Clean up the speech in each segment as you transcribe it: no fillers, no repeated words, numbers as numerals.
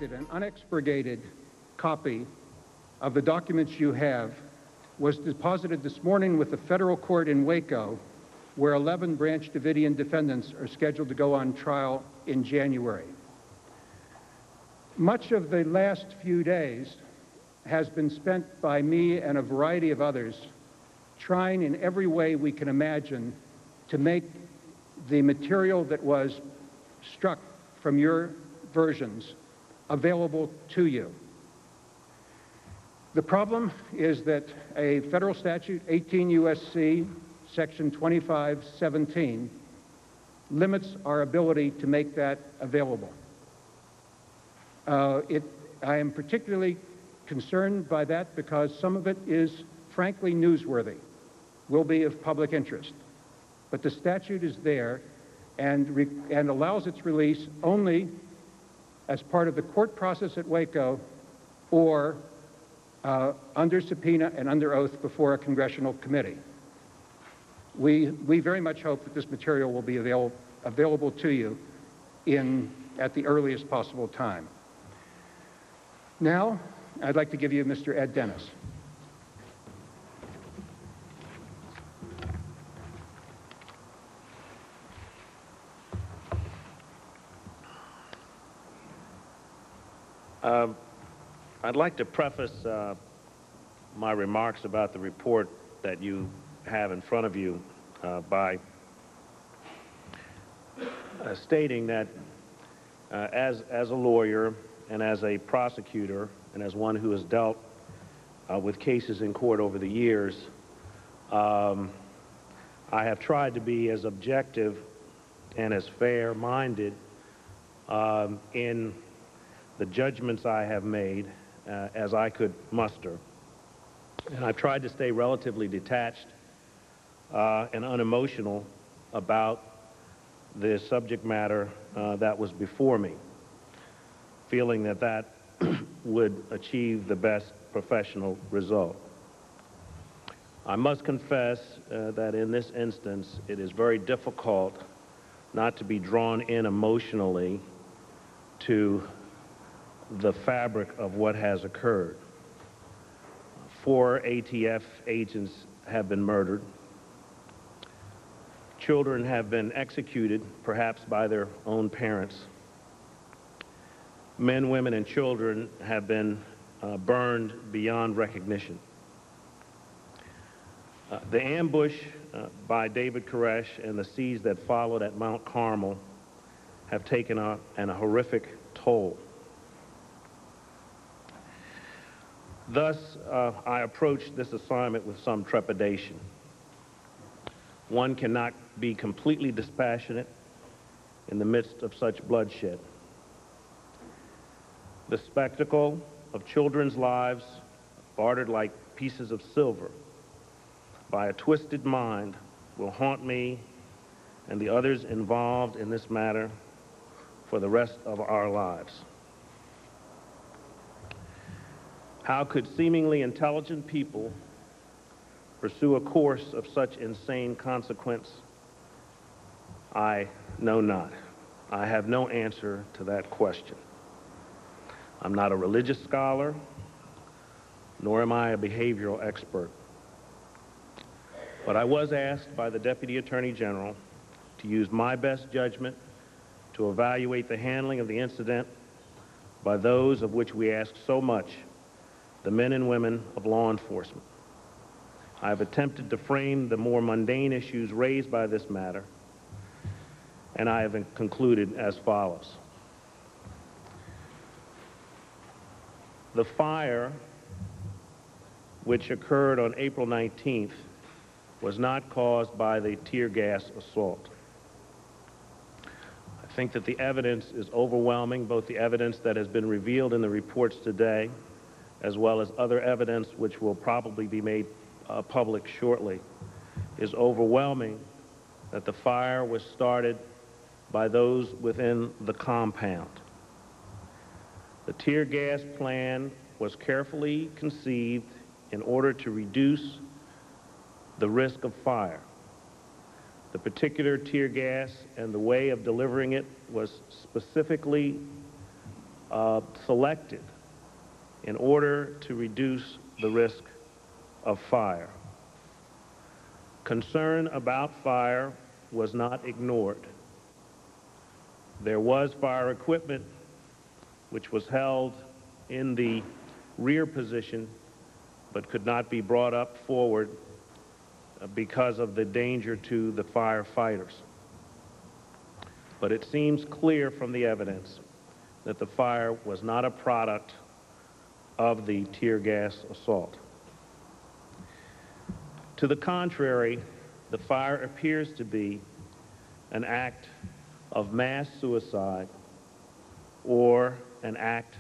An unexpurgated copy of the documents you have was deposited this morning with the federal court in Waco, where 11 Branch Davidian defendants are scheduled to go on trial in January. Much of the last few days has been spent by me and a variety of others trying in every way we can imagine to make the material that was struck from your versions available to you. The problem is that a federal statute, 18 U.S.C. Section 2517, limits our ability to make that available. I am particularly concerned by that because some of it is frankly newsworthy, will be of public interest. But the statute is there and allows its release only as part of the court process at Waco or under subpoena and under oath before a congressional committee. We very much hope that this material will be available to you at the earliest possible time. Now, I'd like to give you Mr. Ed Dennis. I'd like to preface my remarks about the report that you have in front of you by stating that as a lawyer and as a prosecutor and as one who has dealt with cases in court over the years, I have tried to be as objective and as fair-minded in the judgments I have made as I could muster. And I've tried to stay relatively detached and unemotional about the subject matter that was before me, feeling that that would achieve the best professional result. I must confess that in this instance, it is very difficult not to be drawn in emotionally to the fabric of what has occurred. 4 ATF agents have been murdered. Children have been executed, perhaps by their own parents. Men, women, and children have been burned beyond recognition. The ambush by David Koresh and the siege that followed at Mt Carmel have taken a horrific toll. Thus, I approach this assignment with some trepidation. One cannot be completely dispassionate in the midst of such bloodshed. The spectacle of children's lives bartered like pieces of silver by a twisted mind will haunt me and the others involved in this matter for the rest of our lives. How could seemingly intelligent people pursue a course of such insane consequence? I know not. I have no answer to that question. I'm not a religious scholar, nor am I a behavioral expert. But I was asked by the Deputy Attorney General to use my best judgment to evaluate the handling of the incident by those of which we ask so much, the men and women of law enforcement. I have attempted to frame the more mundane issues raised by this matter, and I have concluded as follows. The fire, which occurred on April 19th, was not caused by the tear gas assault. I think that the evidence is overwhelming, both the evidence that has been revealed in the reports today, as well as other evidence which will probably be made public shortly, is overwhelming that the fire was started by those within the compound. The tear gas plan was carefully conceived in order to reduce the risk of fire. The particular tear gas and the way of delivering it was specifically selected in order to reduce the risk of fire. Concern about fire was not ignored. There was fire equipment which was held in the rear position but could not be brought up forward because of the danger to the firefighters. But it seems clear from the evidence that the fire was not a product of the tear gas assault. To the contrary, the fire appears to be an act of mass suicide or an act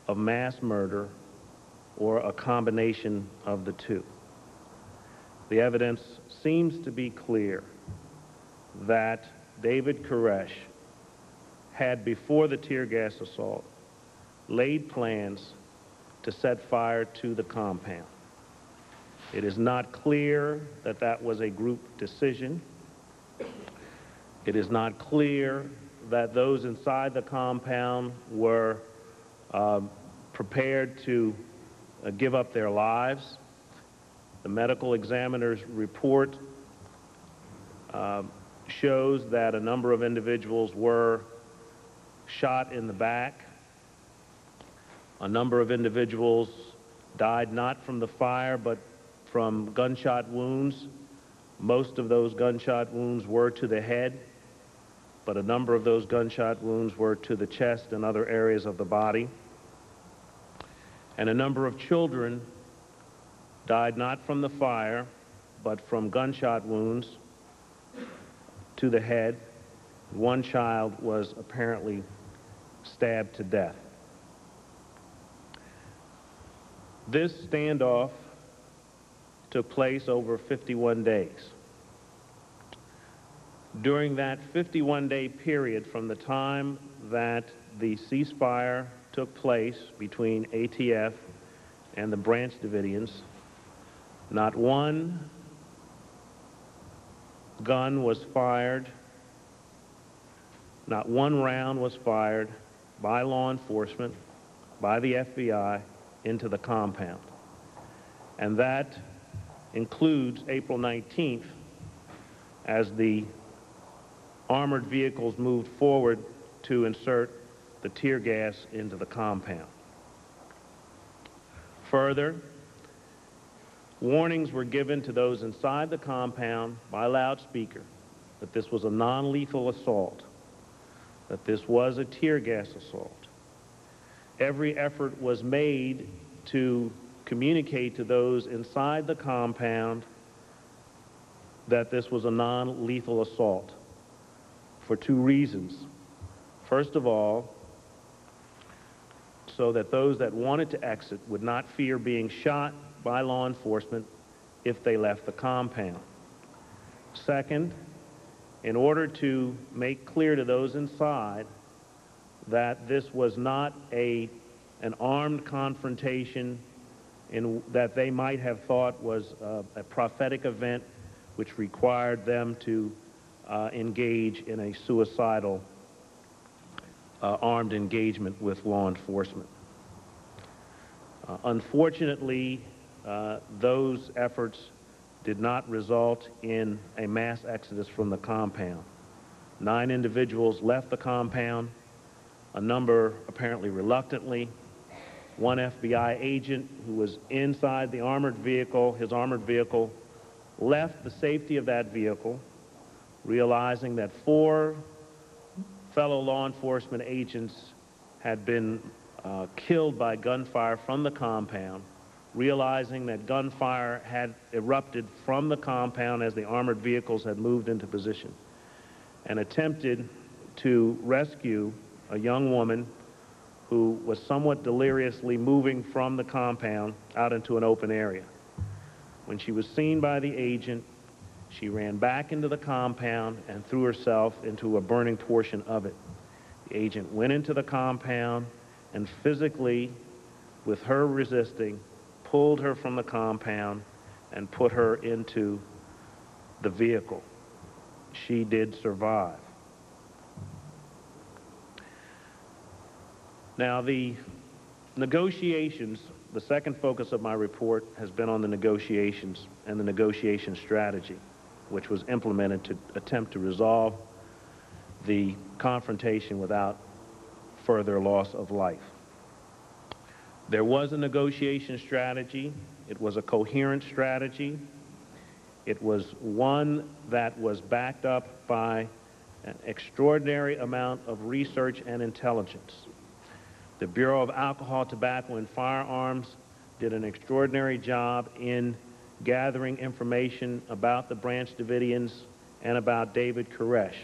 of mass murder or a combination of the two. The evidence seems to be clear that David Koresh had, before the tear gas assault, laid plans to set fire to the compound. It is not clear that that was a group decision. It is not clear that those inside the compound were prepared to give up their lives. The medical examiner's report shows that a number of individuals were shot in the back. A number of individuals died not from the fire, but from gunshot wounds. Most of those gunshot wounds were to the head, but a number of those gunshot wounds were to the chest and other areas of the body. And a number of children died not from the fire, but from gunshot wounds to the head. One child was apparently stabbed to death. This standoff took place over 51 days. During that 51-day period, from the time that the ceasefire took place between ATF and the Branch Davidians, not one gun was fired, not one round was fired by law enforcement, by the FBI, into the compound. And that includes April 19th, as the armored vehicles moved forward to insert the tear gas into the compound. Further, warnings were given to those inside the compound by loudspeaker that this was a non-lethal assault, that this was a tear gas assault. Every effort was made to communicate to those inside the compound that this was a non-lethal assault for two reasons. First of all, so that those that wanted to exit would not fear being shot by law enforcement if they left the compound. Second, in order to make clear to those inside that this was not an armed confrontation that they might have thought was a prophetic event which required them to engage in a suicidal armed engagement with law enforcement. Unfortunately, those efforts did not result in a mass exodus from the compound. 9 individuals left the compound, a number apparently reluctantly. One FBI agent who was inside the armored vehicle, his armored vehicle, left the safety of that vehicle, realizing that 4 fellow law enforcement agents had been killed by gunfire from the compound, realizing that gunfire had erupted from the compound as the armored vehicles had moved into position, and attempted to rescue a young woman who was somewhat deliriously moving from the compound out into an open area. When she was seen by the agent, she ran back into the compound and threw herself into a burning portion of it. The agent went into the compound and physically, with her resisting, pulled her from the compound and put her into the vehicle. She did survive. Now, the negotiations, the second focus of my report has been on the negotiations and the negotiation strategy, which was implemented to attempt to resolve the confrontation without further loss of life. There was a negotiation strategy. It was a coherent strategy. It was one that was backed up by an extraordinary amount of research and intelligence. The Bureau of Alcohol, Tobacco, and Firearms did an extraordinary job in gathering information about the Branch Davidians and about David Koresh.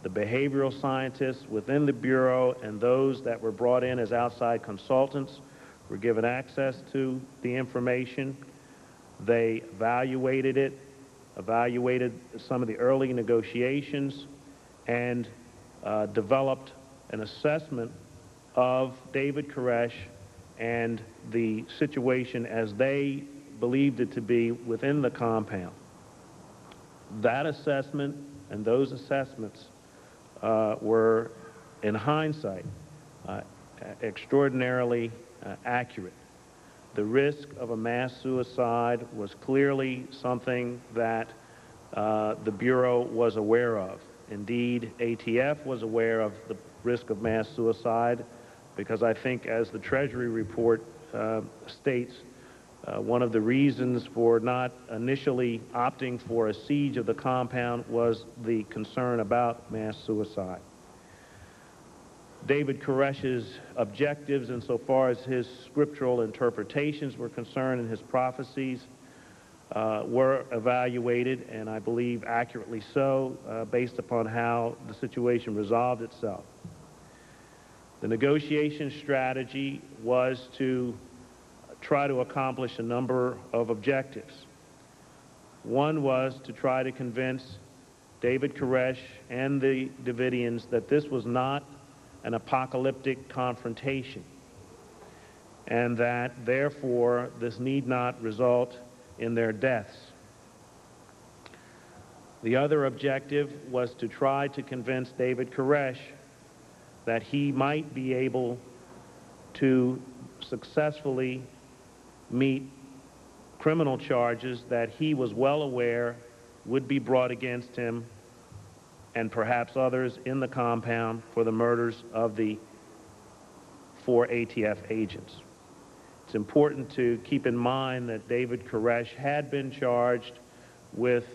The behavioral scientists within the Bureau and those that were brought in as outside consultants were given access to the information. They evaluated it, evaluated some of the early negotiations, and developed an assessment of David Koresh and the situation as they believed it to be within the compound. That assessment and those assessments were, in hindsight, extraordinarily accurate. The risk of a mass suicide was clearly something that the Bureau was aware of. Indeed, ATF was aware of the risk of mass suicide, because I think, as the Treasury report states, one of the reasons for not initially opting for a siege of the compound was the concern about mass suicide. David Koresh's objectives, insofar as his scriptural interpretations were concerned and his prophecies, were evaluated, and I believe accurately so, based upon how the situation resolved itself. The negotiation strategy was to try to accomplish a number of objectives. One was to try to convince David Koresh and the Davidians that this was not an apocalyptic confrontation, and that, therefore, this need not result in their deaths. The other objective was to try to convince David Koresh that he might be able to successfully meet criminal charges that he was well aware would be brought against him and perhaps others in the compound for the murders of the 4 ATF agents. It's important to keep in mind that David Koresh had been charged with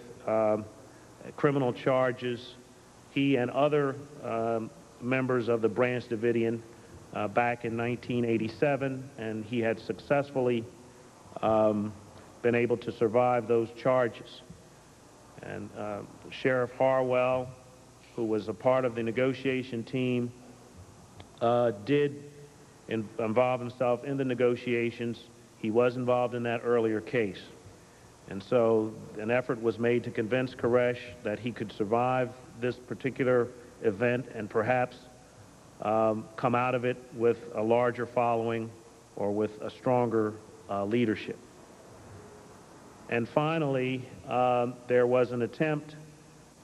criminal charges. He and other members of the Branch Davidian back in 1987, and he had successfully been able to survive those charges. And Sheriff Harwell, who was a part of the negotiation team, did involve himself in the negotiations. He was involved in that earlier case. And so an effort was made to convince Koresh that he could survive this particular event and perhaps come out of it with a larger following or with a stronger leadership. And finally, there was an attempt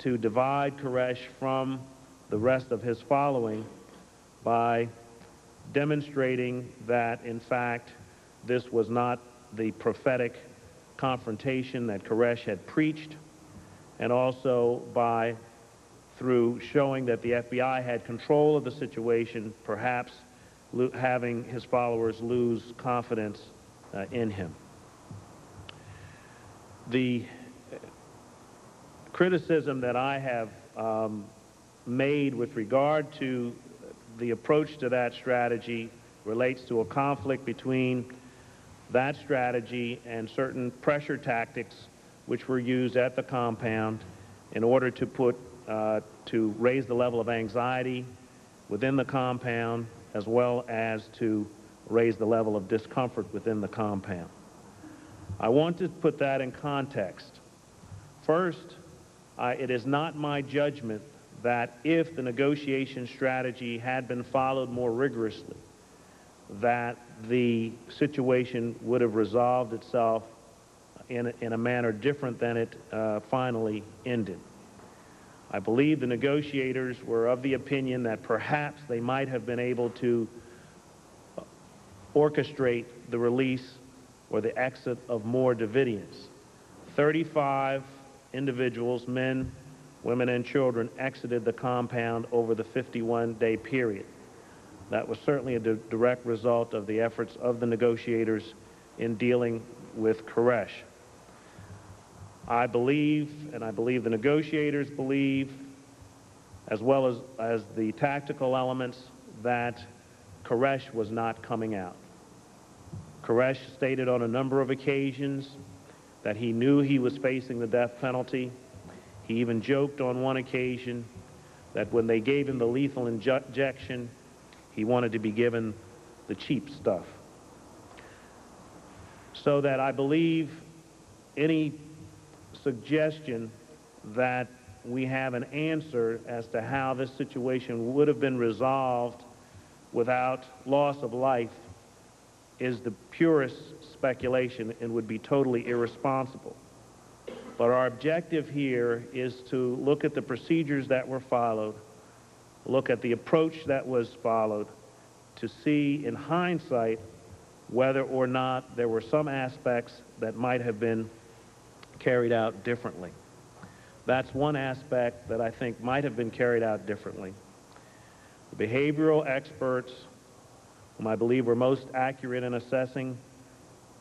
to divide Koresh from the rest of his following by demonstrating that, in fact, this was not the prophetic confrontation that Koresh had preached, and also through showing that the FBI had control of the situation, perhaps having his followers lose confidence in him. The criticism that I have made with regard to the approach to that strategy relates to a conflict between that strategy and certain pressure tactics which were used at the compound in order to raise the level of anxiety within the compound, as well as to raise the level of discomfort within the compound. I want to put that in context. First, it is not my judgment that if the negotiation strategy had been followed more rigorously, that the situation would have resolved itself in a manner different than it finally ended. I believe the negotiators were of the opinion that perhaps they might have been able to orchestrate the release or the exit of more Davidians. 35 individuals, men, women, and children, exited the compound over the 51-day period. That was certainly a direct result of the efforts of the negotiators in dealing with Koresh. I believe, and I believe the negotiators believe, as well as the tactical elements, that Koresh was not coming out. Koresh stated on a number of occasions that he knew he was facing the death penalty. He even joked on one occasion that when they gave him the lethal injection, he wanted to be given the cheap stuff. So that I believe any suggestion that we have an answer as to how this situation would have been resolved without loss of life is the purest speculation and would be totally irresponsible. But our objective here is to look at the procedures that were followed, look at the approach that was followed, to see in hindsight whether or not there were some aspects that might have been carried out differently. That's one aspect that I think might have been carried out differently. The behavioral experts, whom I believe were most accurate in assessing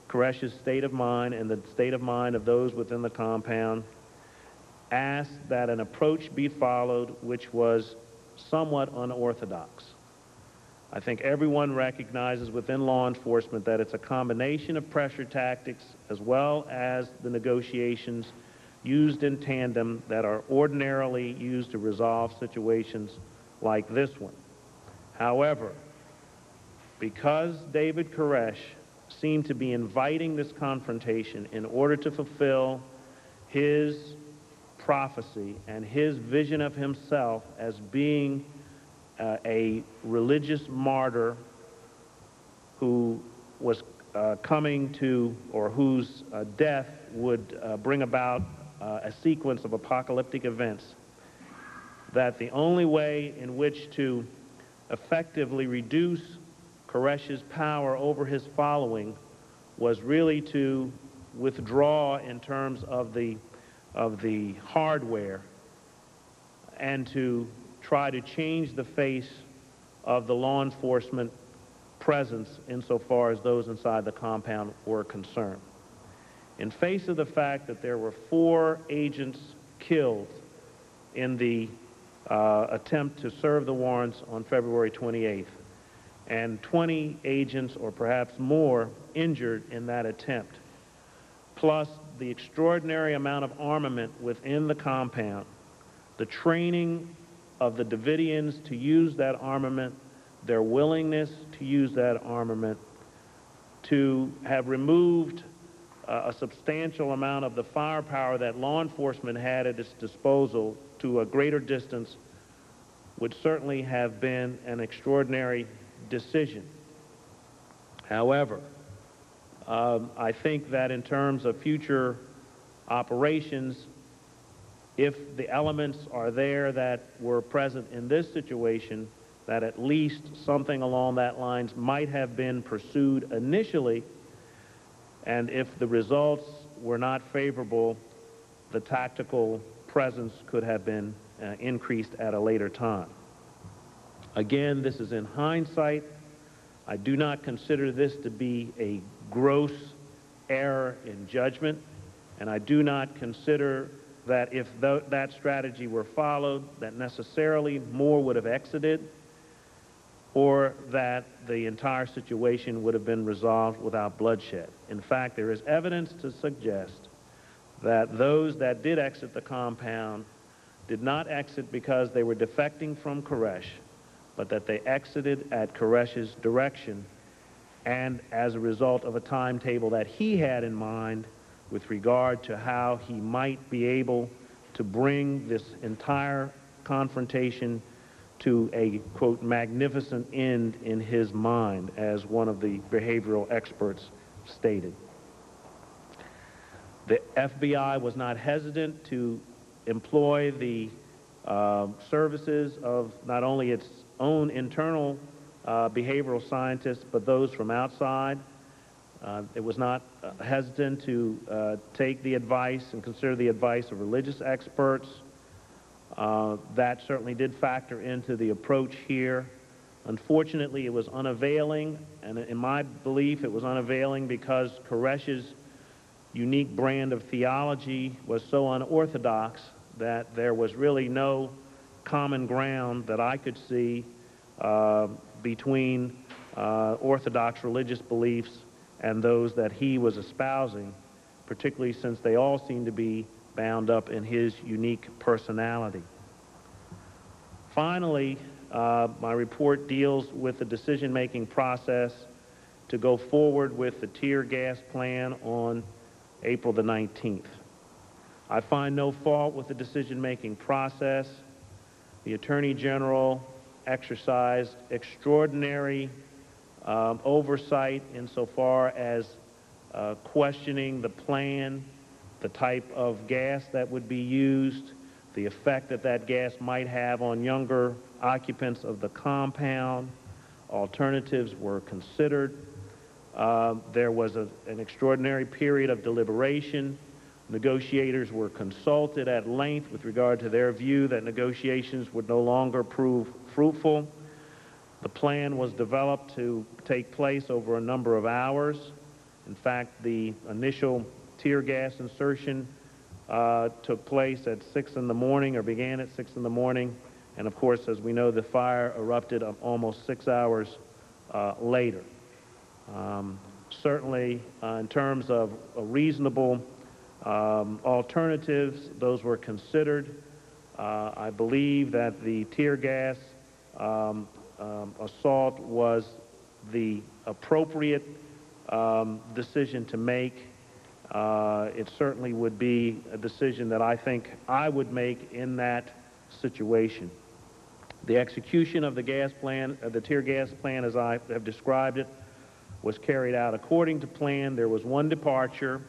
Koresh's state of mind and the state of mind of those within the compound, asked that an approach be followed which was somewhat unorthodox. I think everyone recognizes within law enforcement that it's a combination of pressure tactics as well as the negotiations used in tandem that are ordinarily used to resolve situations like this one. However, because David Koresh seemed to be inviting this confrontation in order to fulfill his prophecy and his vision of himself as being a religious martyr who was coming to, or whose death would bring about a sequence of apocalyptic events, that the only way in which to effectively reduce Koresh's power over his following was really to withdraw in terms of the hardware and to try to change the face of the law enforcement presence insofar as those inside the compound were concerned. In face of the fact that there were 4 agents killed in the attempt to serve the warrants on February 28th, and 20 agents or perhaps more injured in that attempt, plus the extraordinary amount of armament within the compound, the training of the Davidians to use that armament, their willingness to use that armament, to have removed a substantial amount of the firepower that law enforcement had at its disposal to a greater distance would certainly have been an extraordinary decision. However, I think that in terms of future operations, if the elements are there that were present in this situation, that at least something along that lines might have been pursued initially, and if the results were not favorable, the tactical presence could have been increased at a later time. Again, this is in hindsight. I do not consider this to be a gross error in judgment, and I do not consider that if that strategy were followed, that necessarily more would have exited or that the entire situation would have been resolved without bloodshed. In fact, there is evidence to suggest that those that did exit the compound did not exit because they were defecting from Koresh, but that they exited at Koresh's direction and as a result of a timetable that he had in mind with regard to how he might be able to bring this entire confrontation to a, quote, magnificent end in his mind, as one of the behavioral experts stated. The FBI was not hesitant to employ the services of not only its own internal behavioral scientists, but those from outside. It was not hesitant to take the advice and consider the advice of religious experts. That certainly did factor into the approach here. Unfortunately, it was unavailing, and in my belief, it was unavailing because Koresh's unique brand of theology was so unorthodox that there was really no common ground that I could see between orthodox religious beliefs and those that he was espousing, particularly since they all seemed to be bound up in his unique personality. Finally, my report deals with the decision-making process to go forward with the tear gas plan on April the 19th. I find no fault with the decision-making process. The Attorney General exercised extraordinary oversight insofar as questioning the plan, the type of gas that would be used, the effect that that gas might have on younger occupants of the compound. Alternatives were considered. There was an extraordinary period of deliberation. Negotiators were consulted at length with regard to their view that negotiations would no longer prove fruitful. The plan was developed to take place over a number of hours. In fact, the initial tear gas insertion took place at 6 in the morning, or began at 6 in the morning. And of course, as we know, the fire erupted almost 6 hours later. Certainly, in terms of reasonable alternatives, those were considered. I believe that the tear gas assault was the appropriate decision to make. It certainly would be a decision that I think I would make in that situation. The execution of the gas plan, the tear gas plan, as I have described it, was carried out according to plan. There was one departure,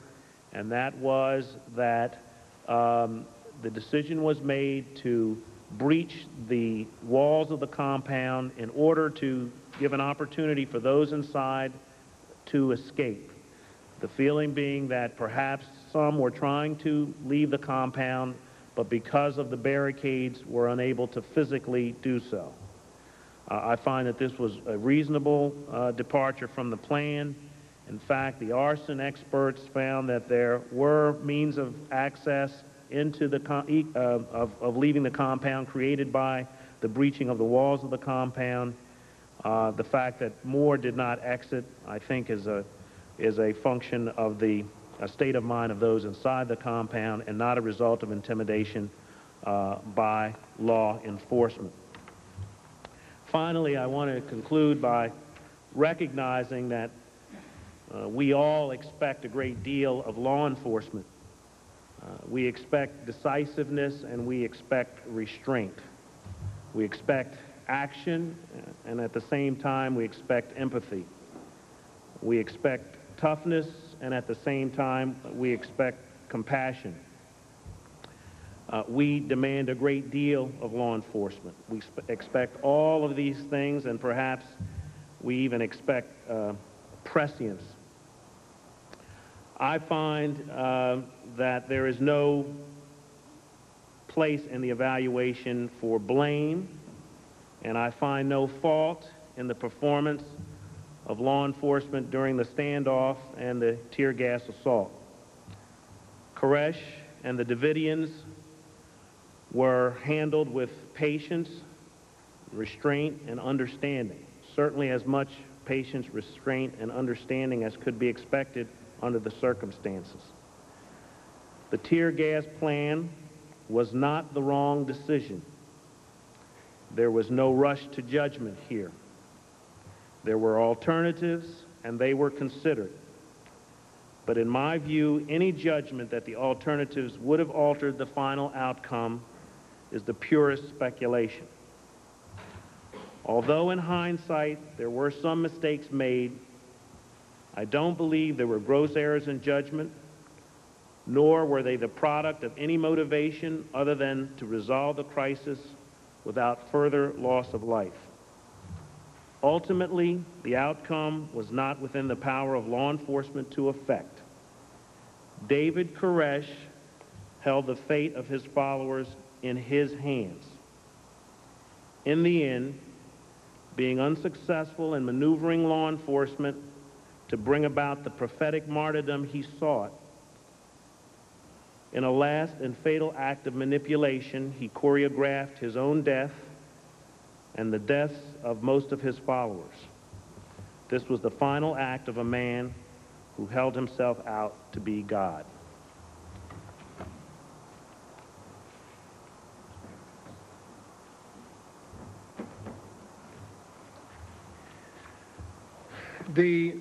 and that was that the decision was made to breach the walls of the compound in order to give an opportunity for those inside to escape. The feeling being that perhaps some were trying to leave the compound, but because of the barricades were unable to physically do so. I find that this was a reasonable departure from the plan. In fact, the arson experts found that there were means of access into the of leaving the compound created by the breaching of the walls of the compound. The fact that more did not exit, I think, is a function of the state of mind of those inside the compound and not a result of intimidation by law enforcement. Finally, I want to conclude by recognizing that we all expect a great deal of law enforcement. We expect decisiveness and we expect restraint. We expect action, and at the same time we expect empathy. We expect toughness, and at the same time we expect compassion. We demand a great deal of law enforcement. We expect all of these things, and perhaps we even expect prescience. I find that there is no place in the evaluation for blame, and I find no fault in the performance of law enforcement during the standoff and the tear gas assault. Koresh and the Davidians were handled with patience, restraint, and understanding. certainly as much patience, restraint, and understanding as could be expected under the circumstances. The tear gas plan was not the wrong decision. There was no rush to judgment here. There were alternatives, and they were considered. But in my view, any judgment that the alternatives would have altered the final outcome is the purest speculation. Although in hindsight there were some mistakes made, I don't believe there were gross errors in judgment, nor were they the product of any motivation other than to resolve the crisis without further loss of life. Ultimately, the outcome was not within the power of law enforcement to effect. David Koresh held the fate of his followers in his hands. In the end, being unsuccessful in maneuvering law enforcement to bring about the prophetic martyrdom he sought, in a last and fatal act of manipulation, he choreographed his own death and the deaths of most of his followers. This was the final act of a man who held himself out to be God. The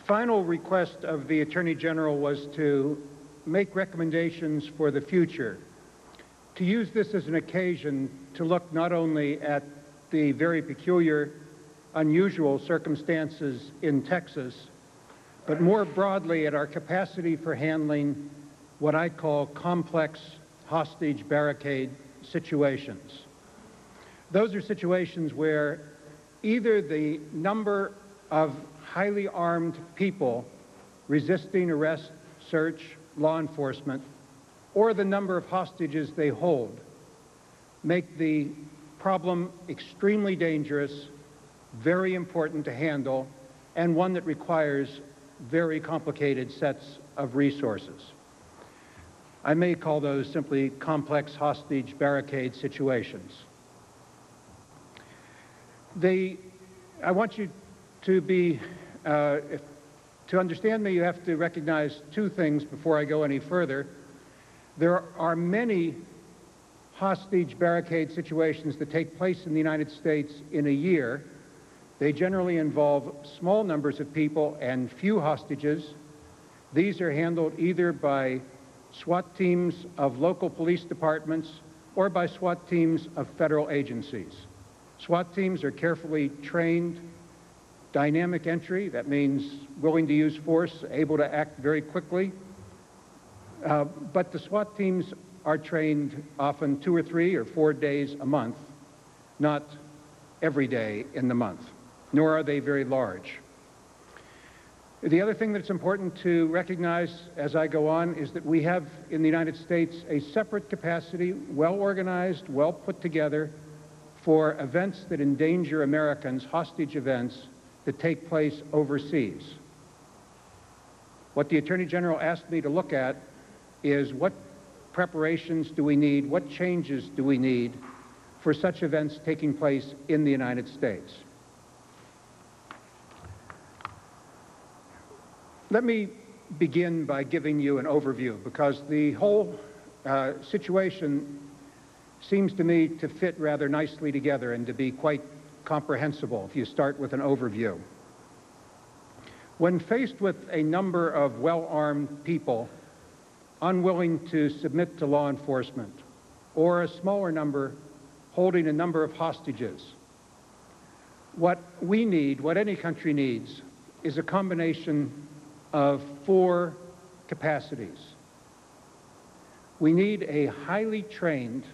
final request of the Attorney General was to make recommendations for the future, to use this as an occasion to look not only at the very peculiar, unusual circumstances in Texas, but more broadly at our capacity for handling what I call complex hostage barricade situations. Those are situations where either the number of highly armed people resisting arrest, search, law enforcement, or the number of hostages they hold make the problem extremely dangerous, very important to handle, and one that requires very complicated sets of resources. I may call those simply complex hostage barricade situations. I want you to be, to understand me, you have to recognize two things before I go any further. There are many hostage barricade situations that take place in the United States in a year. They generally involve small numbers of people and few hostages. These are handled either by SWAT teams of local police departments or by SWAT teams of federal agencies. SWAT teams are carefully trained, dynamic entry. That means willing to use force, able to act very quickly. But the SWAT teams are trained often 2 or 3 or 4 days a month, not every day in the month, nor are they very large. The other thing that's important to recognize as I go on is that we have in the United States a separate capacity, well organized, well put together for events that endanger Americans, hostage events that take place overseas. What the Attorney General asked me to look at is what preparations do we need, what changes do we need for such events taking place in the United States. Let me begin by giving you an overview, because the whole situation seems to me to fit rather nicely together and to be quite comprehensible if you start with an overview. When faced with a number of well-armed people unwilling to submit to law enforcement, or a smaller number holding a number of hostages, what we need, what any country needs, is a combination of 4 capacities. We need a highly trained,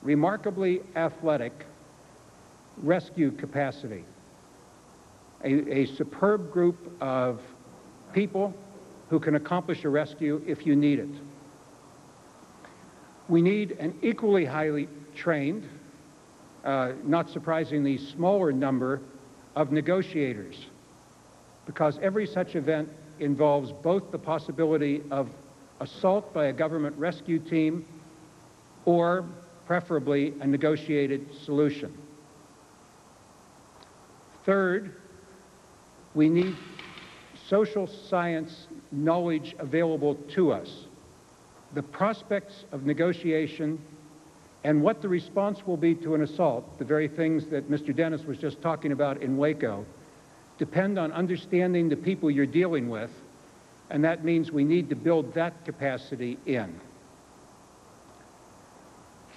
remarkably athletic rescue capacity, a superb group of people who can accomplish a rescue if you need it. We need an equally highly trained, not surprisingly smaller number of negotiators, because every such event involves both the possibility of assault by a government rescue team or preferably a negotiated solution. Third, we need social science knowledge available to us. The prospects of negotiation and what the response will be to an assault, the very things that Mr. Dennis was just talking about in Waco, depend on understanding the people you're dealing with, and that means we need to build that capacity in.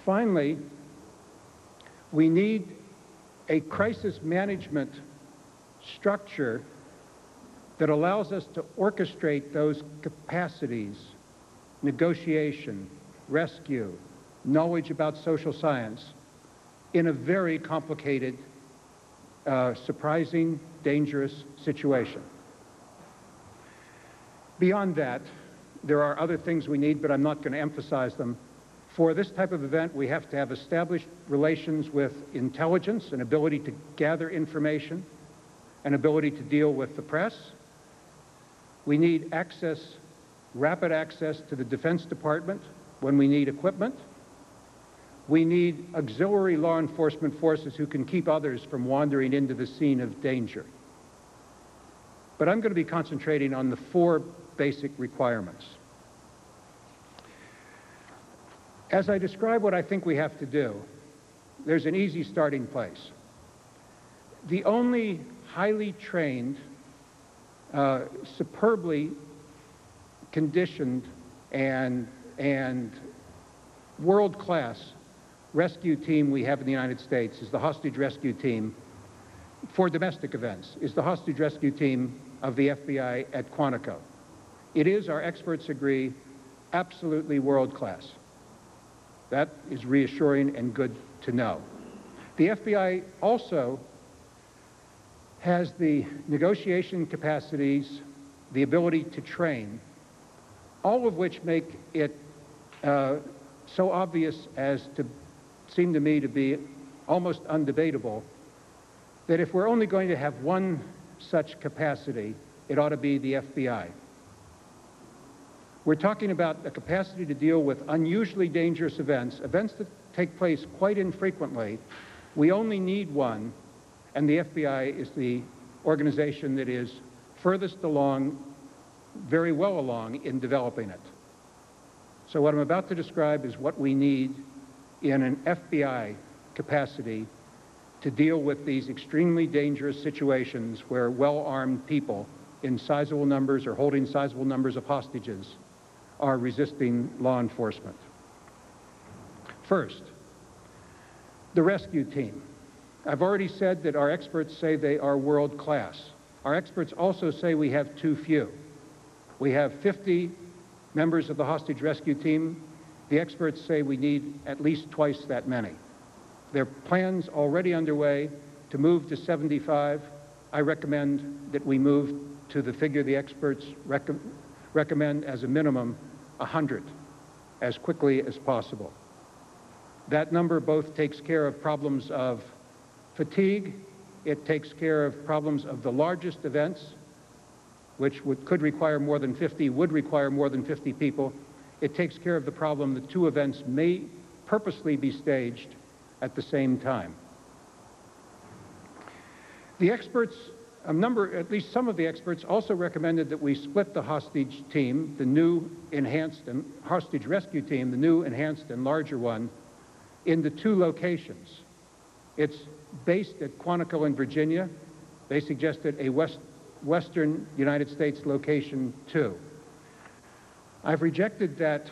Finally, we need a crisis management structure that allows us to orchestrate those capacities, negotiation, rescue, knowledge about social science, in a very complicated, surprising, dangerous situation. Beyond that, there are other things we need, but I'm not going to emphasize them. For this type of event, we have to have established relations with intelligence, an ability to gather information, an ability to deal with the press. We need access, rapid access to the Defense Department when we need equipment. We need auxiliary law enforcement forces who can keep others from wandering into the scene of danger. But I'm going to be concentrating on the 4 basic requirements. As I describe what I think we have to do, there's an easy starting place. The only highly trained, superbly conditioned, and world-class rescue team we have in the United States is the hostage rescue team for domestic events, is the hostage rescue team of the FBI at Quantico. It is, our experts agree, absolutely world-class. That is reassuring and good to know. The FBI also has the negotiation capacities, the ability to train, all of which make it so obvious as to seem to me to be almost undebatable that if we're only going to have one such capacity, it ought to be the FBI. We're talking about a capacity to deal with unusually dangerous events, events that take place quite infrequently. We only need one, and the FBI is the organization that is furthest along, very well along in developing it. So what I'm about to describe is what we need in an FBI capacity to deal with these extremely dangerous situations where well-armed people in sizable numbers or holding sizable numbers of hostages are resisting law enforcement. First, the rescue team. I've already said that our experts say they are world-class. Our experts also say we have too few. We have 50 members of the hostage rescue team. The experts say we need at least twice that many. There are plans already underway to move to 75. I recommend that we move to the figure the experts recommend as a minimum, 100, as quickly as possible. That number both takes care of problems of fatigue, it takes care of problems of the largest events, which could require more than 50, would require more than 50 people. It takes care of the problem that 2 events may purposely be staged at the same time. The experts, at least some of the experts, also recommended that we split the hostage team, the new enhanced and hostage rescue team, the new enhanced and larger one, into 2 locations. It's based at Quantico in Virginia. They suggested a Western United States location too. I've rejected that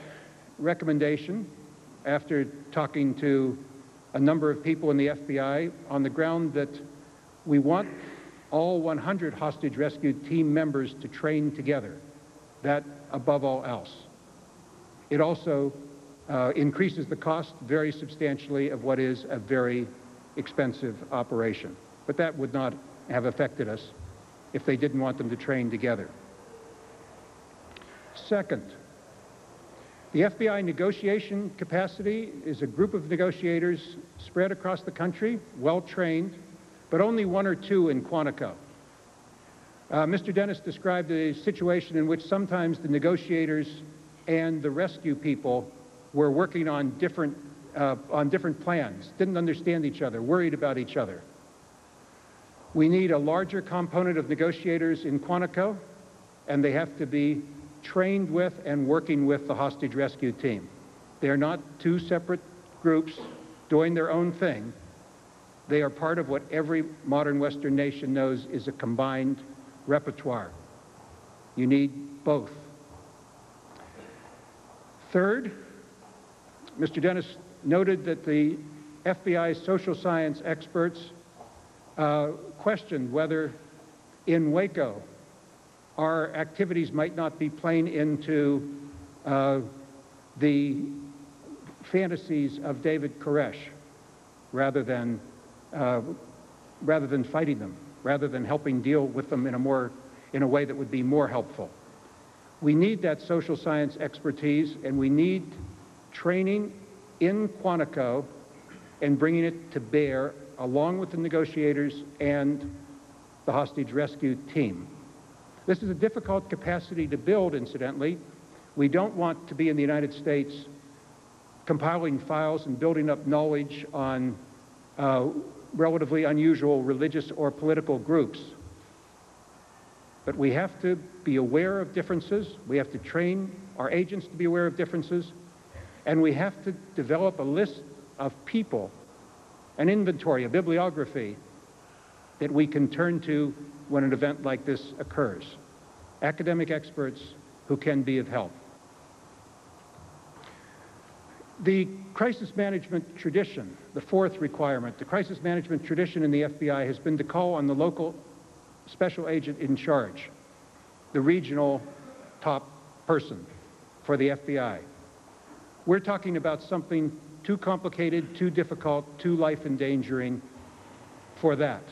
recommendation after talking to a number of people in the FBI on the ground that we want all 100 hostage rescue team members to train together, that above all else. It also increases the cost very substantially of what is a very expensive operation. But that would not have affected us if they didn't want them to train together. Second, the FBI negotiation capacity is a group of negotiators spread across the country, well-trained, but only 1 or 2 in Quantico. Mr. Dennis described a situation in which sometimes the negotiators and the rescue people were working on different plans, didn't understand each other, worried about each other. We need a larger component of negotiators in Quantico, and they have to be trained with and working with the hostage rescue team. They are not two separate groups doing their own thing. They are part of what every modern Western nation knows is a combined repertoire. You need both. Third, Mr. Dennis noted that the FBI's social science experts questioned whether in Waco our activities might not be playing into the fantasies of David Koresh rather than fighting them, rather than helping deal with them in a way that would be more helpful. We need that social science expertise, and we need training in Quantico and bringing it to bear along with the negotiators and the hostage rescue team. This is a difficult capacity to build, incidentally. We don't want to be in the United States compiling files and building up knowledge on relatively unusual religious or political groups. But we have to be aware of differences. We have to train our agents to be aware of differences. And we have to develop a list of people, an inventory, a bibliography that we can turn to when an event like this occurs. Academic experts who can be of help. The crisis management tradition, the fourth requirement, the crisis management tradition in the FBI has been to call on the local special agent in charge, the regional top person for the FBI. We're talking about something too complicated, too difficult, too life-endangering for that.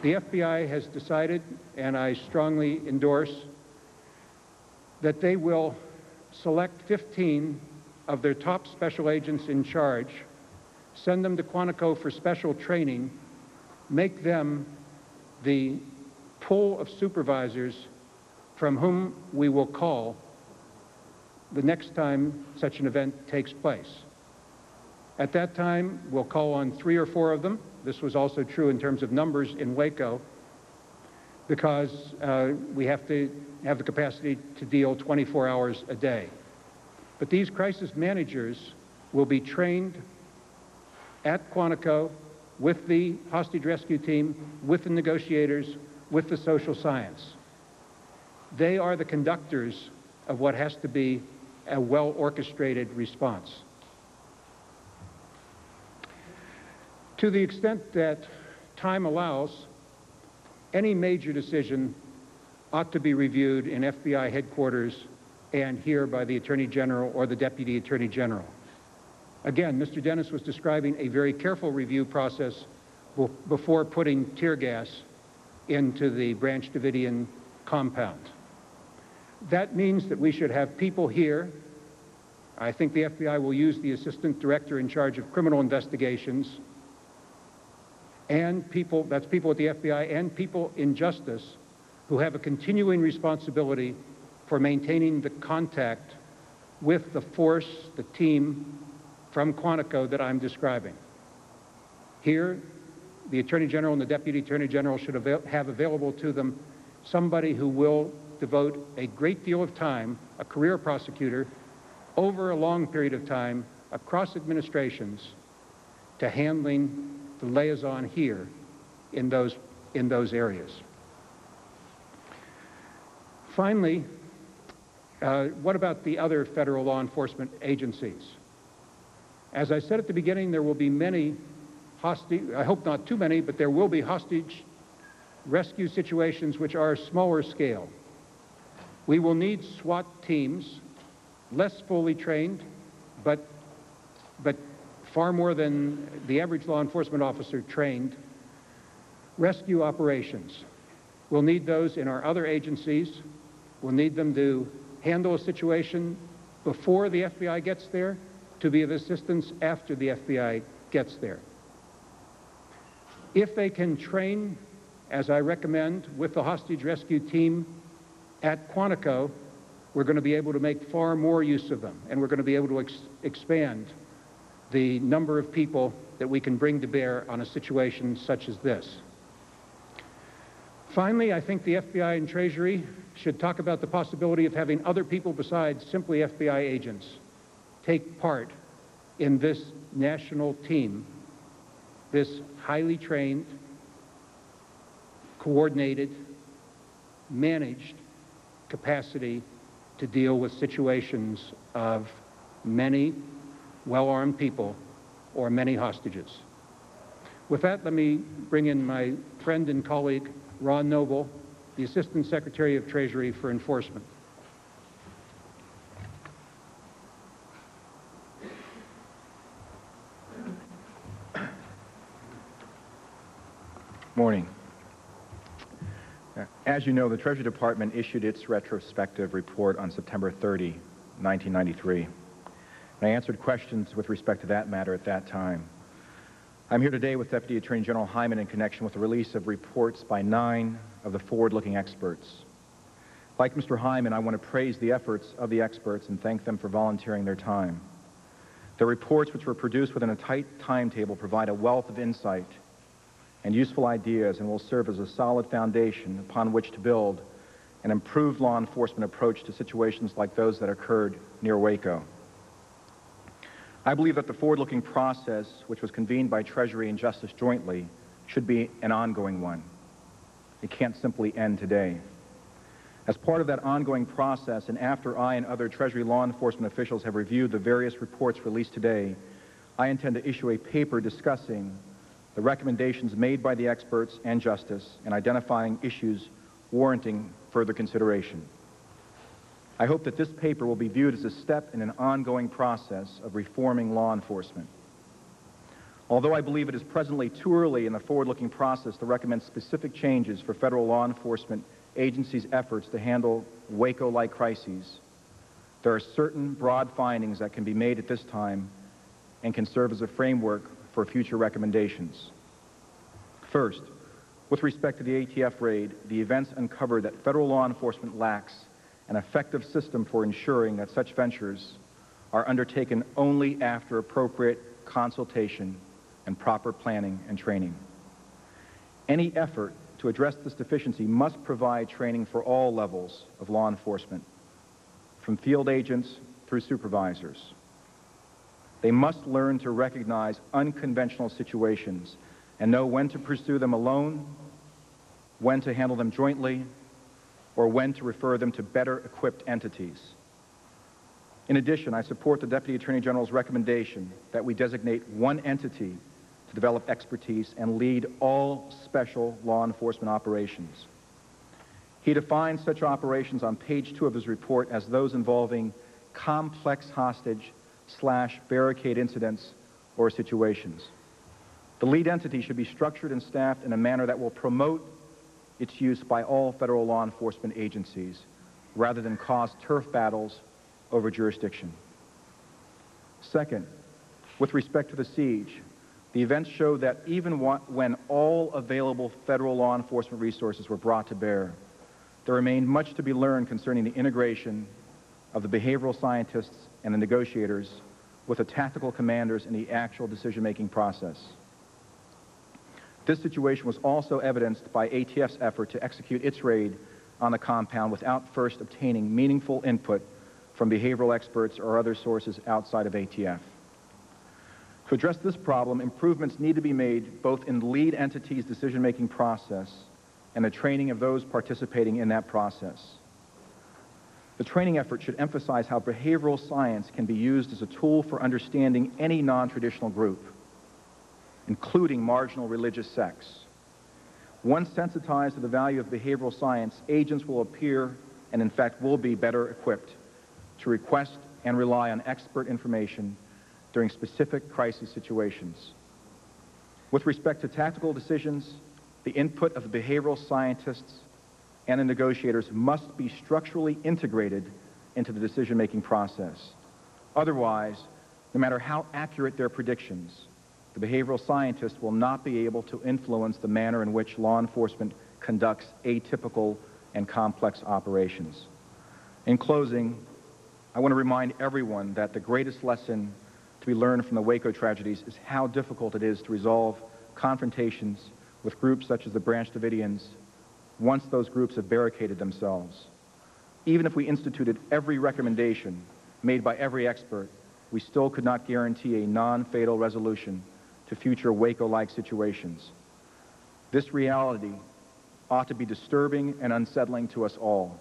The FBI has decided, and I strongly endorse, that they will select 15 of their top special agents in charge, send them to Quantico for special training, make them the pool of supervisors from whom we will call the next time such an event takes place. At that time, we'll call on 3 or 4 of them. This was also true in terms of numbers in Waco, because we have to have the capacity to deal 24 hours a day. But these crisis managers will be trained at Quantico with the hostage rescue team, with the negotiators, with the social science. They are the conductors of what has to be a well-orchestrated response. To the extent that time allows, any major decision ought to be reviewed in FBI headquarters and here by the Attorney General or the Deputy Attorney General. Again, Mr. Dennis was describing a very careful review process before putting tear gas into the Branch Davidian compound. That means that we should have people here. I think the FBI will use the Assistant Director in charge of criminal investigations, and people, that's people at the FBI, and people in justice who have a continuing responsibility for maintaining the contact with the force, the team from Quantico that I'm describing. Here, the Attorney General and the Deputy Attorney General should have available to them somebody who will devote a great deal of time, a career prosecutor, over a long period of time, across administrations, to handling the liaison here in those areas. Finally, what about the other federal law enforcement agencies? As I said at the beginning, there will be many hostage, I hope not too many, but there will be hostage rescue situations which are smaller scale. We will need SWAT teams, less fully trained, but far more than the average law enforcement officer trained, rescue operations. We'll need those in our other agencies. We'll need them to handle a situation before the FBI gets there, to be of assistance after the FBI gets there. If they can train, as I recommend, with the hostage rescue team at Quantico, we're going to be able to make far more use of them, and we're going to be able to expand the number of people that we can bring to bear on a situation such as this. Finally, I think the FBI and Treasury should talk about the possibility of having other people besides simply FBI agents take part in this national team, this highly trained, coordinated, managed capacity to deal with situations of many well-armed people or many hostages. With that, let me bring in my friend and colleague, Ron Noble, the Assistant Secretary of Treasury for Enforcement. Morning. As you know, the Treasury Department issued its retrospective report on September 30, 1993. And I answered questions with respect to that matter at that time. I'm here today with Deputy Attorney General Hyman in connection with the release of reports by 9 of the forward-looking experts. Like Mr. Hyman, I want to praise the efforts of the experts and thank them for volunteering their time. Their reports, which were produced within a tight timetable, provide a wealth of insight and useful ideas and will serve as a solid foundation upon which to build an improved law enforcement approach to situations like those that occurred near Waco. I believe that the forward-looking process, which was convened by Treasury and Justice jointly, should be an ongoing one. It can't simply end today. As part of that ongoing process, and after I and other Treasury law enforcement officials have reviewed the various reports released today, I intend to issue a paper discussing the recommendations made by the experts and Justice and identifying issues warranting further consideration. I hope that this paper will be viewed as a step in an ongoing process of reforming law enforcement. Although I believe it is presently too early in the forward-looking process to recommend specific changes for federal law enforcement agencies' efforts to handle Waco-like crises, there are certain broad findings that can be made at this time and can serve as a framework for future recommendations. First, with respect to the ATF raid, the events uncovered that federal law enforcement lacks an effective system for ensuring that such ventures are undertaken only after appropriate consultation and proper planning and training. Any effort to address this deficiency must provide training for all levels of law enforcement, from field agents through supervisors. They must learn to recognize unconventional situations and know when to pursue them alone, when to handle them jointly, or when to refer them to better equipped entities. In addition, I support the Deputy Attorney General's recommendation that we designate one entity to develop expertise and lead all special law enforcement operations. He defines such operations on page 2 of his report as those involving complex hostage/barricade incidents or situations. The lead entity should be structured and staffed in a manner that will promote its use by all federal law enforcement agencies, rather than cause turf battles over jurisdiction. Second, with respect to the siege, the events show that even when all available federal law enforcement resources were brought to bear, there remained much to be learned concerning the integration of the behavioral scientists and the negotiators with the tactical commanders in the actual decision-making process. This situation was also evidenced by ATF's effort to execute its raid on the compound without first obtaining meaningful input from behavioral experts or other sources outside of ATF. To address this problem, improvements need to be made both in the lead entity's decision-making process and the training of those participating in that process. The training effort should emphasize how behavioral science can be used as a tool for understanding any non-traditional group, including marginal religious sects. Once sensitized to the value of behavioral science, agents will appear, and in fact will be, better equipped to request and rely on expert information during specific crisis situations. With respect to tactical decisions, the input of the behavioral scientists and the negotiators must be structurally integrated into the decision-making process. Otherwise, no matter how accurate their predictions, the behavioral scientist will not be able to influence the manner in which law enforcement conducts atypical and complex operations. In closing, I want to remind everyone that the greatest lesson to be learned from the Waco tragedies is how difficult it is to resolve confrontations with groups such as the Branch Davidians once those groups have barricaded themselves. Even if we instituted every recommendation made by every expert, we still could not guarantee a non-fatal resolution to future Waco-like situations. This reality ought to be disturbing and unsettling to us all.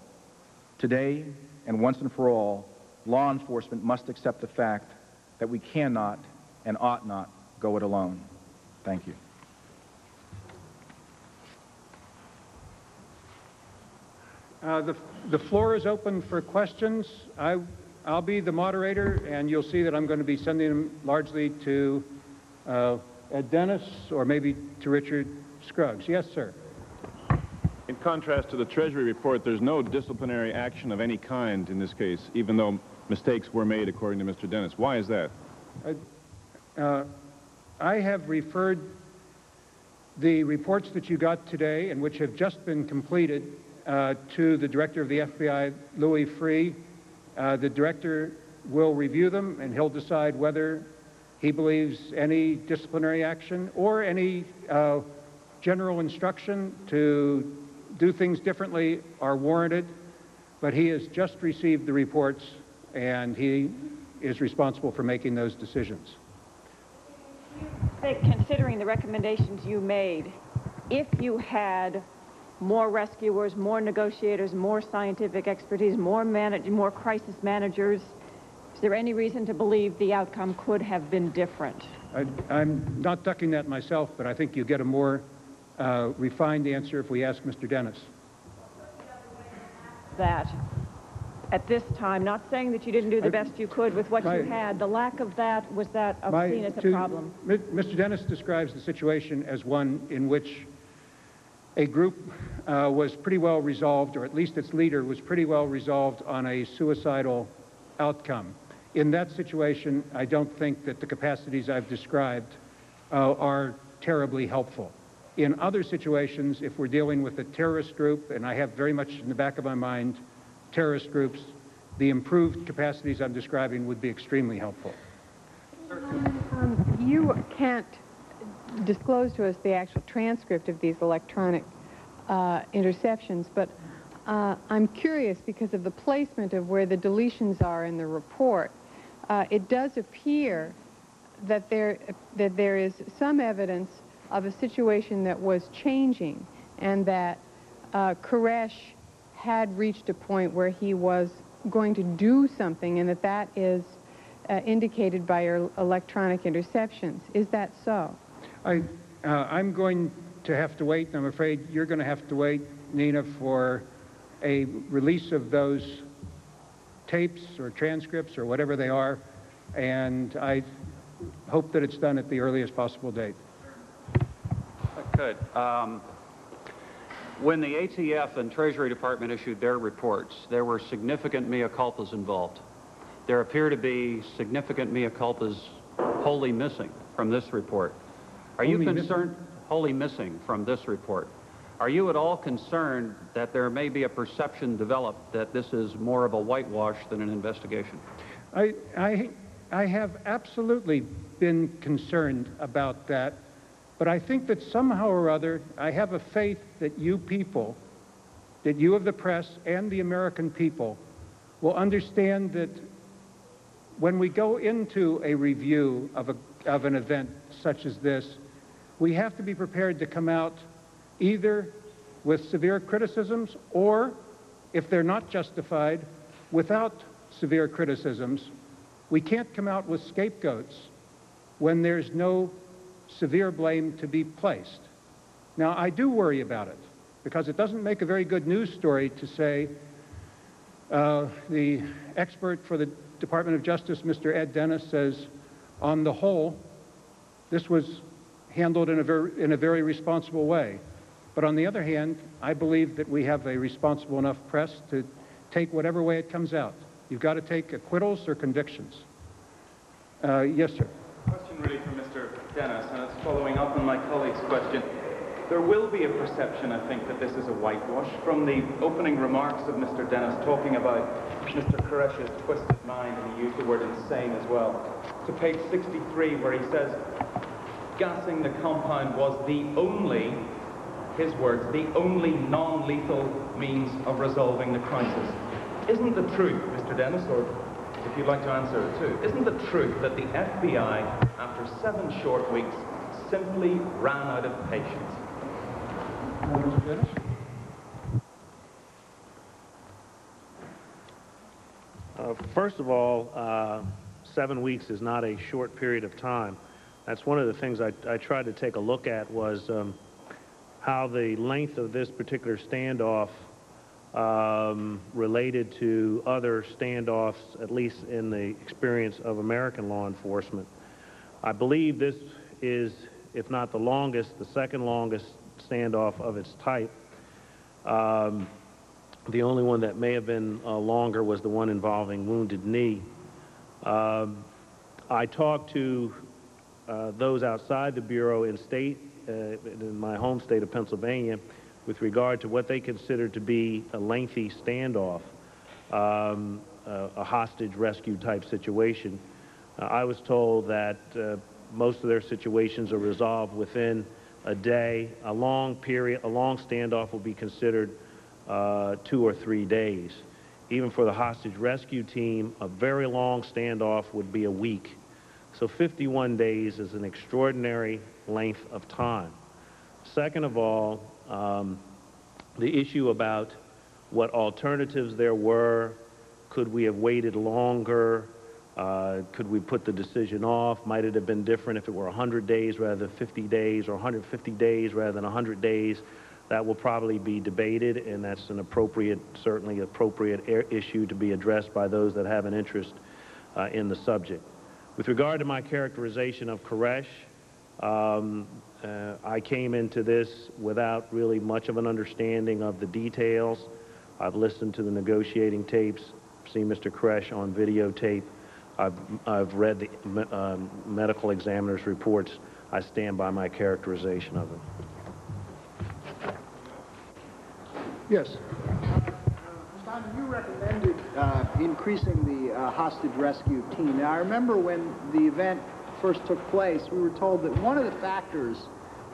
Today, and once and for all, law enforcement must accept the fact that we cannot and ought not go it alone. Thank you. The floor is open for questions. I'll be the moderator, and you'll see that I'm going to be sending them largely to Ed Dennis or maybe to Richard Scruggs. Yes, sir. In contrast to the Treasury report, there's no disciplinary action of any kind in this case, even though mistakes were made, according to Mr. Dennis. Why is that? I have referred the reports that you got today and which have just been completed to the director of the FBI, Louis Freeh. The director will review them, and he'll decide whether he believes any disciplinary action or any general instruction to do things differently are warranted. But he has just received the reports, and he is responsible for making those decisions. Considering the recommendations you made, if you had more rescuers, more negotiators, more scientific expertise, more crisis managers, is there any reason to believe the outcome could have been different? I'm not ducking that myself, but I think you get a more refined answer if we ask Mr. Dennis. That at this time, not saying that you didn't do the best you could with what you had, the lack of that, was that seen as a problem? Mr. Dennis describes the situation as one in which a group was pretty well resolved, or at least its leader was pretty well resolved on a suicidal outcome. In that situation, I don't think that the capacities I've described are terribly helpful. In other situations, if we're dealing with a terrorist group, and I have very much in the back of my mind terrorist groups, the improved capacities I'm describing would be extremely helpful. You can't disclose to us the actual transcript of these electronic interceptions, but I'm curious because of the placement of where the deletions are in the report. It does appear that there is some evidence of a situation that was changing, and that Koresh had reached a point where he was going to do something, and that is indicated by your electronic interceptions. Is that so? I'm going to have to wait, and I'm afraid you're going to have to wait, Nina, for a release of those tapes or transcripts or whatever they are, and I hope that it's done at the earliest possible date. I could. When the ATF and Treasury Department issued their reports, there were significant mea culpas involved. There appear to be significant mea culpas wholly missing from this report. Are you concerned? Wholly missing from this report. Are you at all concerned that there may be a perception developed that this is more of a whitewash than an investigation? I have absolutely been concerned about that, but I think that somehow or other, I have a faith that you people, that you of the press and the American people, will understand that when we go into a review of an event such as this, we have to be prepared to come out either with severe criticisms or, if they're not justified, without severe criticisms. We can't come out with scapegoats when there's no severe blame to be placed. Now, I do worry about it, because it doesn't make a very good news story to say the expert for the Department of Justice, Mr. Ed Dennis, says, on the whole, this was handled in a very responsible way. But on the other hand, I believe that we have a responsible enough press to take whatever way it comes out. You've got to take acquittals or convictions. Yes, sir. Question really for Mr. Dennis, and it's following up on my colleague's question. There will be a perception, I think, that this is a whitewash. From the opening remarks of Mr. Dennis talking about Mr. Koresh's twisted mind, and he used the word insane as well, to page 63 where he says, gassing the compound was the only his words, the only non-lethal means of resolving the crisis. Isn't the truth, Mr. Dennis, or if you'd like to answer it too, isn't the truth that the FBI, after 7 short weeks, simply ran out of patience? Mr. Dennis? First of all, 7 weeks is not a short period of time. That's one of the things I tried to take a look at was how the length of this particular standoff related to other standoffs, at least in the experience of American law enforcement. I believe this is, if not the longest, the second longest standoff of its type. The only one that may have been longer was the one involving Wounded Knee. I talked to those outside the Bureau in my home state of Pennsylvania with regard to what they consider to be a lengthy standoff, a hostage rescue type situation. I was told that most of their situations are resolved within a day. A long standoff will be considered 2 or 3 days. Even for the hostage rescue team, a very long standoff would be a week. So 51 days is an extraordinary length of time. Second of all, the issue about what alternatives there were, could we have waited longer, could we put the decision off, might it have been different if it were 100 days rather than 50 days or 150 days rather than 100 days, that will probably be debated, and that's an appropriate, certainly appropriate issue to be addressed by those that have an interest in the subject. With regard to my characterization of Koresh, I came into this without really much of an understanding of the details. I've listened to the negotiating tapes, seen Mr. Koresh on videotape. I've read the medical examiner's reports. I stand by my characterization of it. Yes. Simon, you recommended increasing the hostage rescue team. Now, I remember when the event first took place, we were told that one of the factors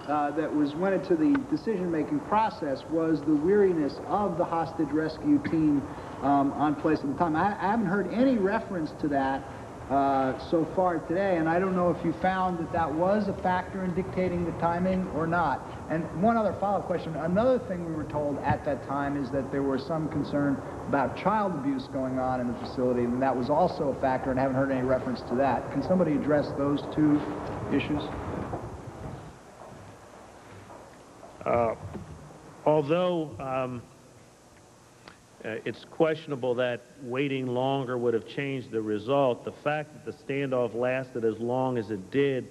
that went into the decision-making process was the weariness of the hostage rescue team on place at the time. I haven't heard any reference to that so far today, and I don't know if you found that that was a factor in dictating the timing or not. And one other follow-up question. Another thing we were told at that time is that there was some concern about child abuse going on in the facility, and that was also a factor, and I haven't heard any reference to that. Can somebody address those two issues? Although it's questionable that waiting longer would have changed the result, the fact that the standoff lasted as long as it did,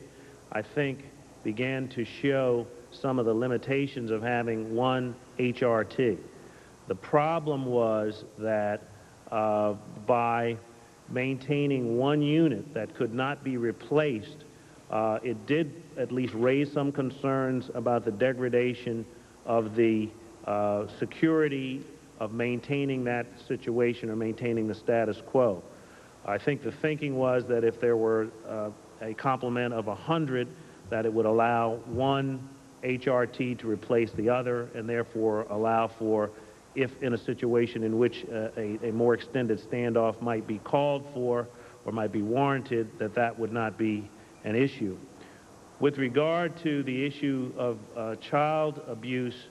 I think, began to show some of the limitations of having one HRT. The problem was that by maintaining one unit that could not be replaced, it did at least raise some concerns about the degradation of the security of maintaining that situation or maintaining the status quo. I think the thinking was that if there were a complement of 100, that it would allow one HRT to replace the other, and therefore allow for, if in a situation in which a more extended standoff might be called for or might be warranted, that that would not be an issue. With regard to the issue of child abuse,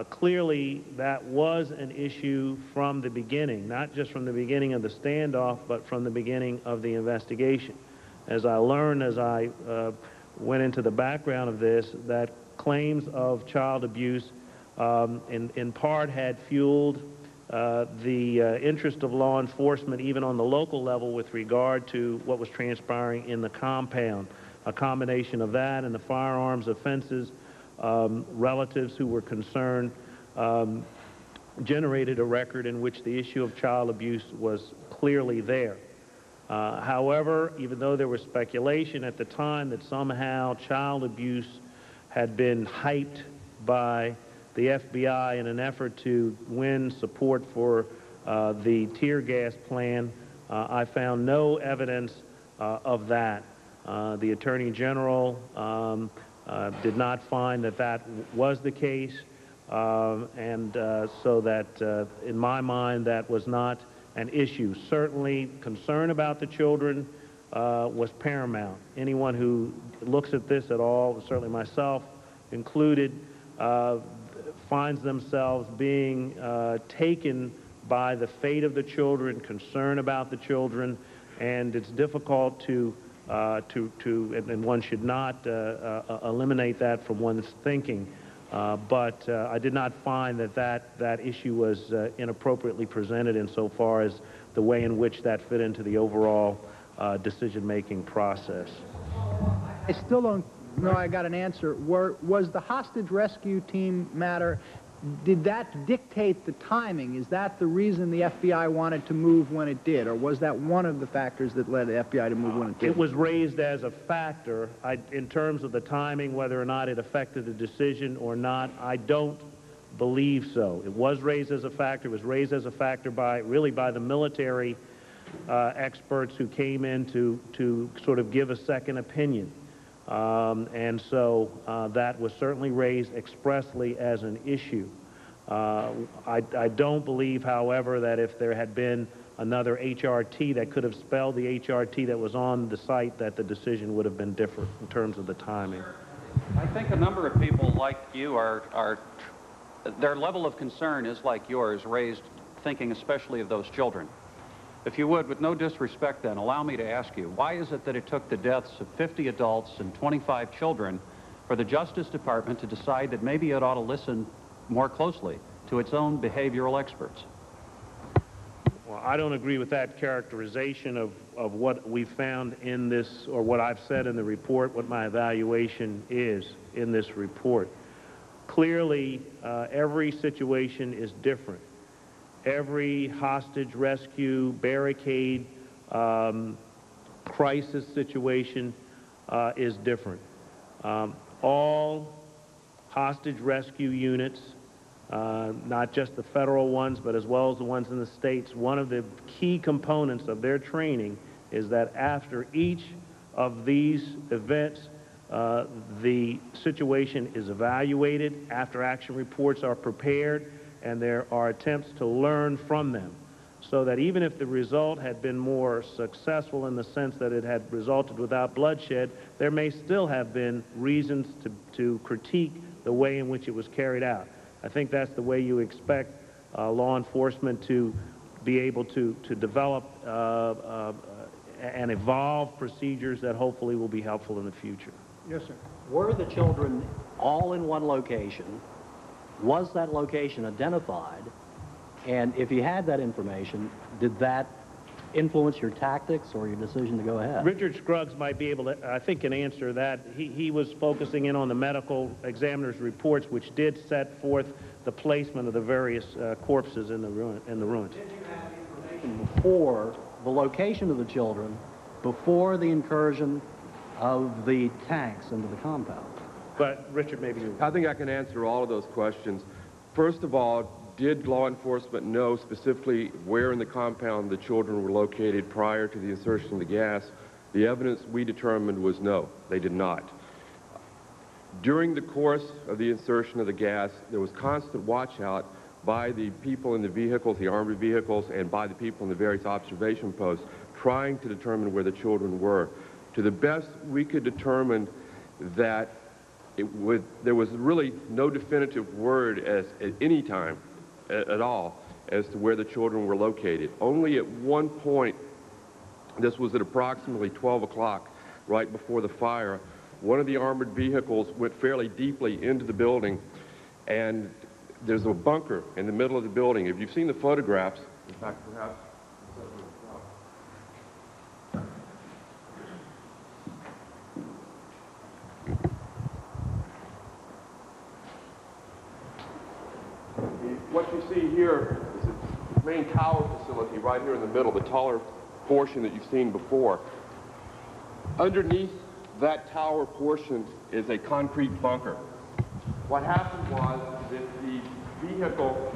clearly that was an issue from the beginning, not just from the beginning of the standoff, but from the beginning of the investigation. As I learned as I went into the background of this, that claims of child abuse in part had fueled the interest of law enforcement even on the local level with regard to what was transpiring in the compound. A combination of that and the firearms offenses, relatives who were concerned generated a record in which the issue of child abuse was clearly there. However, even though there was speculation at the time that somehow child abuse had been hyped by the FBI in an effort to win support for the tear gas plan, I found no evidence of that. The Attorney General did not find that that was the case, so that in my mind that was not an issue. Certainly concern about the children was paramount. Anyone who looks at this at all, certainly myself included, finds themselves being taken by the fate of the children, concern about the children, and it's difficult and one should not eliminate that from one's thinking. But I did not find that issue was inappropriately presented insofar as the way in which that fit into the overall decision-making process. I still don't know I got an answer. Was the hostage rescue team matter, did that dictate the timing? Is that the reason the FBI wanted to move when it did, or was that one of the factors that led the FBI to move when it did? It was raised as a factor. In terms of the timing, whether or not it affected the decision or not, I don't believe so. It was raised as a factor. It was raised as a factor really by the military experts who came in to sort of give a second opinion. And so that was certainly raised expressly as an issue. I don't believe, however, that if there had been another HRT that could have spelled the HRT that was on the site, that the decision would have been different in terms of the timing. I think a number of people like you their level of concern is like yours, raised thinking especially of those children. If you would, with no disrespect then, allow me to ask you, why is it that it took the deaths of 50 adults and 25 children for the Justice Department to decide that maybe it ought to listen more closely to its own behavioral experts? Well, I don't agree with that characterization of what we found in this, or what I've said in the report, what my evaluation is in this report. Clearly, every situation is different. Every hostage rescue, barricade, crisis situation is different. All hostage rescue units, not just the federal ones, but as well as the ones in the states, one of the key components of their training is that after each of these events, the situation is evaluated, after-action reports are prepared, and there are attempts to learn from them, so that even if the result had been more successful in the sense that it had resulted without bloodshed, there may still have been reasons to critique the way in which it was carried out. I think that's the way you expect law enforcement to be able to develop and evolve procedures that hopefully will be helpful in the future. Yes, sir. Were the children all in one location? Was that location identified? And if you had that information, did that influence your tactics or your decision to go ahead? Richard Scruggs might be able to, I think, can answer that. He was focusing in on the medical examiner's reports, which did set forth the placement of the various corpses in the ruins. Did you have information before the location of the children, before the incursion of the tanks into the compound? But Richard, maybe you... I think I can answer all of those questions. First of all, did law enforcement know specifically where in the compound the children were located prior to the insertion of the gas? The evidence we determined was no, they did not. During the course of the insertion of the gas, there was constant watch out by the people in the vehicles, the armored vehicles, and by the people in the various observation posts, trying to determine where the children were. To the best we could determine that there was really no definitive word at any time at all as to where the children were located. Only at one point, this was at approximately 12 o'clock, right before the fire, one of the armored vehicles went fairly deeply into the building, and there's a bunker in the middle of the building. If you've seen the photographs, in fact, perhaps... What you see here is the main tower facility right here in the middle, the taller portion that you've seen before. Underneath that tower portion is a concrete bunker. What happened was that the vehicle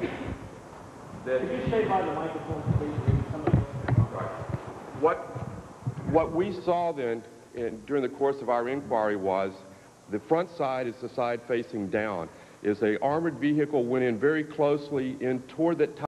that... Could you stay by the microphone, please? What we saw then during the course of our inquiry was The front side is the side facing down. Is a armored vehicle went in very closely in toward that